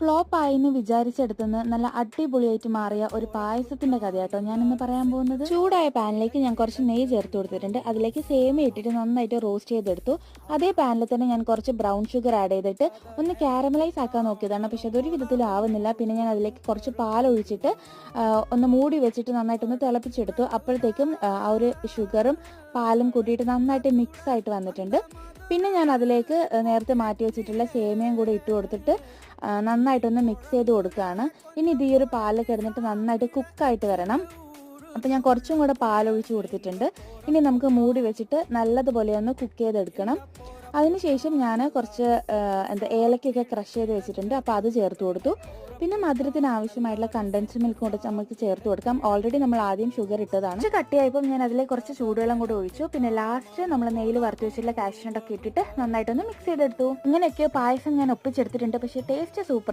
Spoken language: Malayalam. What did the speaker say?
ഫ്ലോപ്പ് ആയിന്ന് വിചാരിച്ചെടുത്തുനിന്ന് നല്ല അടിപൊളിയായിട്ട് മാറിയ ഒരു പായസത്തിന്റെ കഥയാട്ടോ ഞാനിന്ന് പറയാൻ പോകുന്നത്. ചൂടായ പാനിലേക്ക് ഞാൻ കുറച്ച് നെയ്യ് ചേർത്ത് കൊടുത്തിട്ടുണ്ട്. അതിലേക്ക് സേമിയ ഇട്ടിട്ട് നന്നായിട്ട് റോസ്റ്റ് ചെയ്തെടുത്തു. അതേ പാനിൽ തന്നെ ഞാൻ കുറച്ച് ബ്രൗൺ ഷുഗർ ആഡ് ചെയ്തിട്ട് ഒന്ന് കാരമലൈസ് ആക്കാൻ നോക്കിയതാണ്. പക്ഷെ അതൊരു വിധത്തിലും ആവുന്നില്ല. പിന്നെ ഞാൻ അതിലേക്ക് കുറച്ച് പാൽ ഒഴിച്ചിട്ട് ഒന്ന് മൂടി വെച്ചിട്ട് നന്നായിട്ടൊന്ന് തിളപ്പിച്ചെടുത്തു. അപ്പോഴത്തേക്കും ആ ഒരു ഷുഗറും പാലും കൂട്ടിയിട്ട് നന്നായിട്ട് മിക്സ് ആയിട്ട് വന്നിട്ടുണ്ട്. പിന്നെ ഞാൻ അതിലേക്ക് നേരത്തെ മാറ്റി വെച്ചിട്ടുള്ള സേമിയയും കൂടി ഇട്ട് കൊടുത്തിട്ട് നന്നായിട്ടൊന്ന് മിക്സ് ചെയ്ത് കൊടുക്കുകയാണ്. ഇനി ഇത് ഈ ഒരു പാലിൽ കിടന്നിട്ട് നന്നായിട്ട് കുക്കായിട്ട് വരണം. അപ്പം ഞാൻ കുറച്ചും കൂടെ പാലൊഴിച്ച് കൊടുത്തിട്ടുണ്ട്. ഇനി നമുക്ക് മൂടി വെച്ചിട്ട് നല്ലതുപോലെ ഒന്ന് കുക്ക് ചെയ്തെടുക്കണം. അതിനുശേഷം ഞാൻ കുറച്ച് ഏലക്കൊക്കെ ക്രഷ് ചെയ്ത് വെച്ചിട്ടുണ്ട്. അപ്പോൾ അത് ചേർത്ത് കൊടുത്തു. പിന്നെ മധുരത്തിന് ആവശ്യമായിട്ടുള്ള കണ്ടൻസ്ഡ് മിൽക്ക് കൂടെ നമുക്ക് ചേർത്ത് കൊടുക്കാം. ഓൾറെഡി നമ്മൾ ആദ്യം ഷുഗർ ഇട്ടതാണ്. കുറച്ച് കട്ടിയായപ്പോൾ ഞാൻ അതിലേക്ക് കുറച്ച് ചൂടുവെള്ളം കൂടെ ഒഴിച്ചു. പിന്നെ ലാസ്റ്റ് നമ്മൾ നെയ്യിൽ വറുത്ത് വെച്ചിട്ടുള്ള കാഷ്യൂനട്ടൊക്കെ ഇട്ടിട്ട് നന്നായിട്ടൊന്ന് മിക്സ് ചെയ്തെടുത്തു. ഇങ്ങനെയൊക്കെ പായസം ഞാൻ ഒപ്പിച്ചെടുത്തിട്ടുണ്ട്. പക്ഷേ ടേസ്റ്റ് സൂപ്പർ.